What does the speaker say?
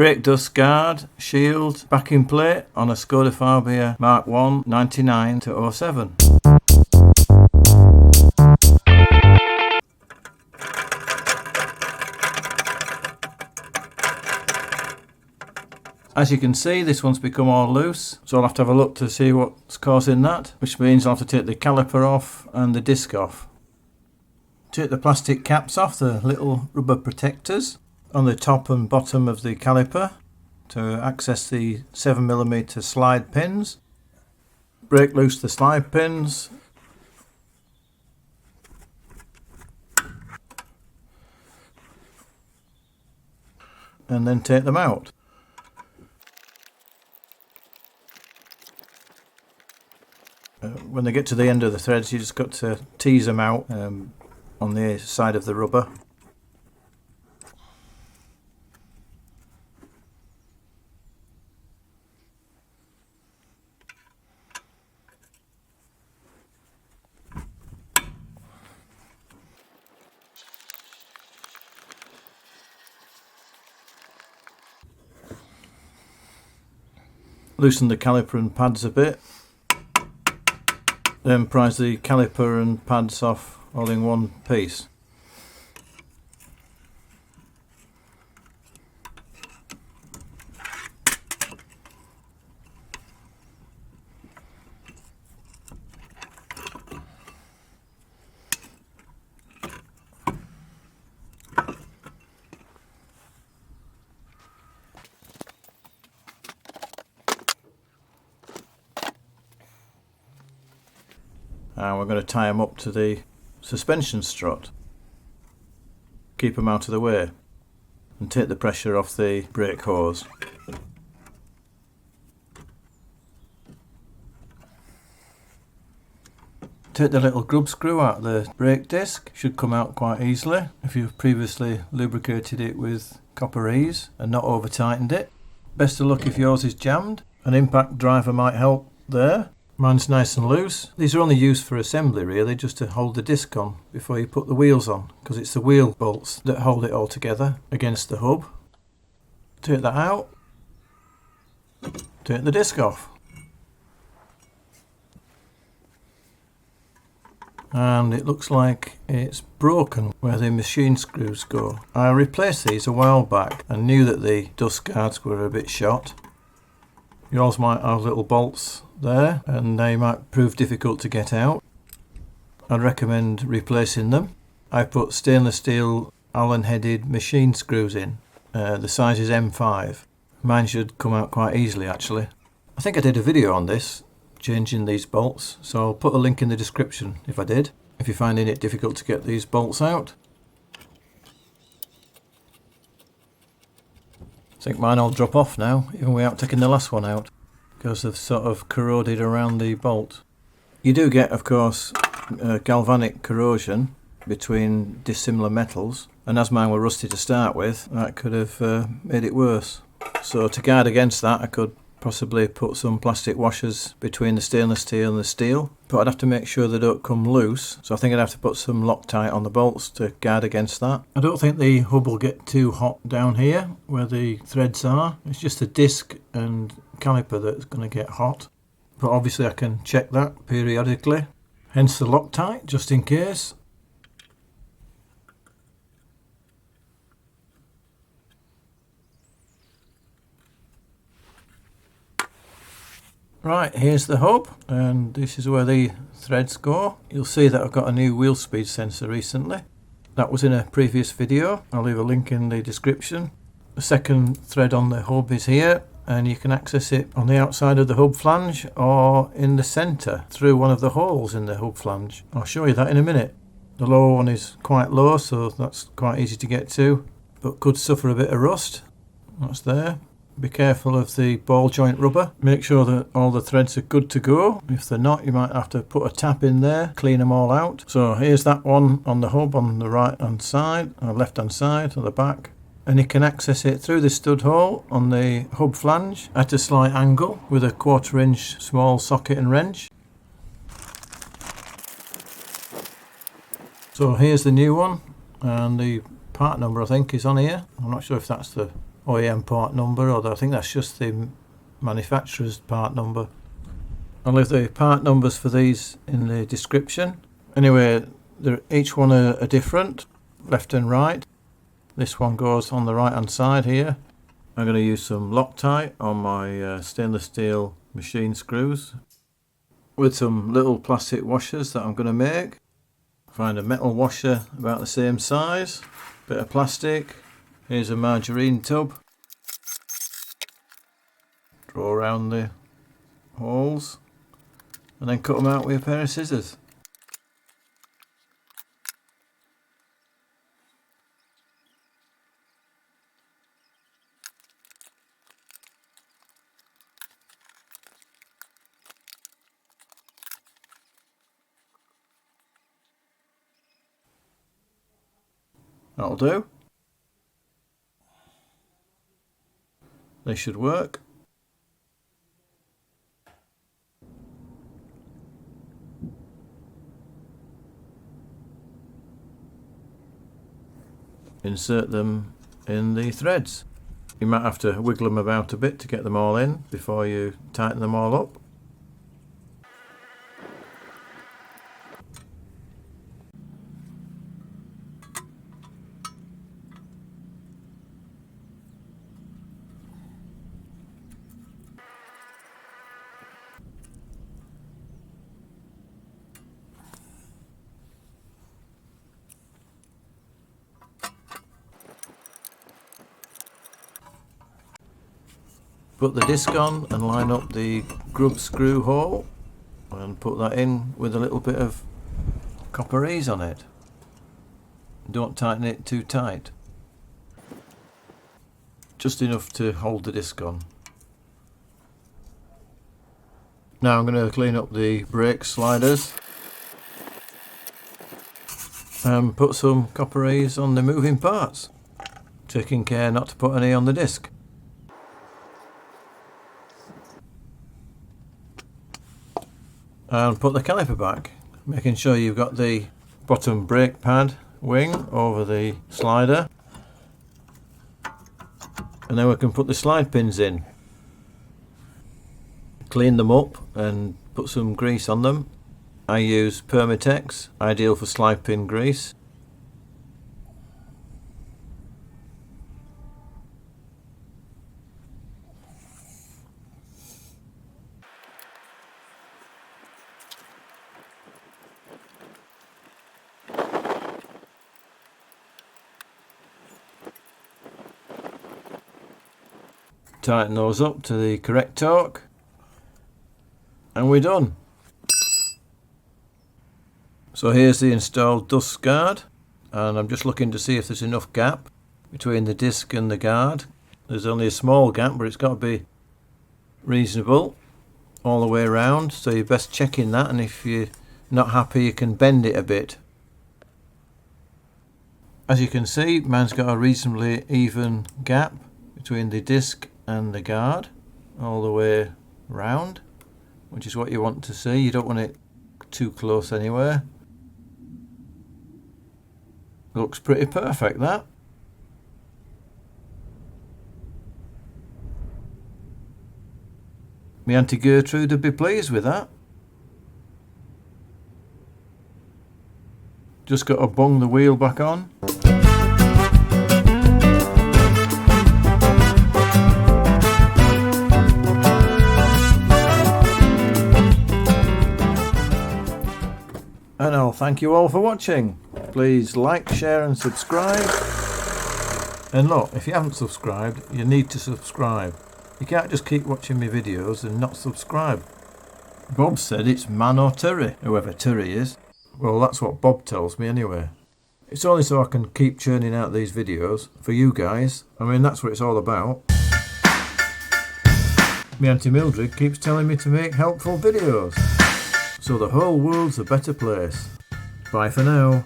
brake dust guard, shield, backing plate on a Skoda Fabia MK1 99 to 07. As you can see, this one's become all loose, so I'll have to have a look to see what's causing that, which means I'll have to take the caliper off and the disc off. Take the plastic caps off, the little rubber protectors on the top and bottom of the caliper to access the 7mm slide pins. Break loose the slide pins. And then take them out. When they get to the end of the threads, you just got to tease them out on the side of the rubber. Loosen the caliper and pads a bit. Then prise the caliper and pads off all in one piece. And we're going to tie them up to the suspension strut. Keep them out of the way and take the pressure off the brake hose. Take the little grub screw out of the brake disc. Should come out quite easily if you've previously lubricated it with copper ease and not over tightened it. Best of luck if yours is jammed. An impact driver might help there. Mine's nice and loose. These are only used for assembly really, just to hold the disc on before you put the wheels on, because it's the wheel bolts that hold it all together against the hub. Take that out. Take the disc off. And it looks like it's broken where the machine screws go. I replaced these a while back and knew that the dust guards were a bit shot. Yours might have little bolts there and they might prove difficult to get out. I'd recommend replacing them. I put stainless steel Allen headed machine screws in. The size is M5. Mine should come out quite easily actually. I think I did a video on this, changing these bolts, so I'll put a link in the description if I did, if you're finding it difficult to get these bolts out. I think mine will drop off now, even without taking the last one out, because they've sort of corroded around the bolt. You do get, of course, galvanic corrosion between dissimilar metals, and as mine were rusty to start with, that could have made it worse. So to guard against that, I could possibly put some plastic washers between the stainless steel and the steel, but I'd have to make sure they don't come loose, so I think I'd have to put some Loctite on the bolts to guard against that. I don't think the hub will get too hot down here where the threads are. It's just the disc and caliper that's going to get hot, but obviously I can check that periodically, hence the Loctite just in case. Right, here's the hub, and this is where the threads go. You'll see that I've got a new wheel speed sensor recently. That was in a previous video. I'll leave a link in the description. The second thread on the hub is here, and you can access it on the outside of the hub flange or in the centre through one of the holes in the hub flange. I'll show you that in a minute. The lower one is quite low, so that's quite easy to get to, but could suffer a bit of rust. That's there. Be careful of the ball joint rubber. Make sure that all the threads are good to go. If they're not, you might have to put a tap in there, clean them all out. So here's that one on the hub on the right hand side, or left hand side, on the back. And you can access it through the stud hole on the hub flange at a slight angle with a 1/4 inch small socket and wrench. So here's the new one, and the part number I think is on here. I'm not sure if that's the OEM part number, or I think that's just the manufacturer's part number. I'll leave the part numbers for these in the description. Anyway, each one are different, left and right. This one goes on the right hand side here. I'm going to use some Loctite on my stainless steel machine screws with some little plastic washers that I'm going to make. Find a metal washer about the same size, bit of plastic. Here's a margarine tub. Draw around the holes and then cut them out with a pair of scissors. That'll do. They should work. Insert them in the threads. You might have to wiggle them about a bit to get them all in before you tighten them all up. Put the disc on and line up the grub screw hole and put that in with a little bit of copper ease on it. Don't tighten it too tight. Just enough to hold the disc on. Now I'm going to clean up the brake sliders and put some copper ease on the moving parts, taking care not to put any on the disc. And put the caliper back, making sure you've got the bottom brake pad wing over the slider, and then we can put the slide pins in. Clean them up and put some grease on them. I use Permatex, ideal for slide pin grease. Tighten those up to the correct torque and we're done. So here's the installed dust guard, and I'm just looking to see if there's enough gap between the disc and the guard. There's only a small gap, but it's got to be reasonable all the way around, so you're best checking that, and if you're not happy you can bend it a bit. As you can see, mine's got a reasonably even gap between the disc and the guard all the way round, which is what you want to see. You don't want it too close anywhere. Looks pretty perfect, that. My Auntie Gertrude would be pleased with that. Just got to bung the wheel back on. And I'll thank you all for watching. Please like, share and subscribe. And look, if you haven't subscribed, you need to subscribe. You can't just keep watching my videos and not subscribe. Bob said it's man or Terry, whoever Terry is. Well, that's what Bob tells me anyway. It's only so I can keep churning out these videos for you guys. I mean, that's what it's all about. My Auntie Mildred keeps telling me to make helpful videos, so the whole world's a better place. Bye for now.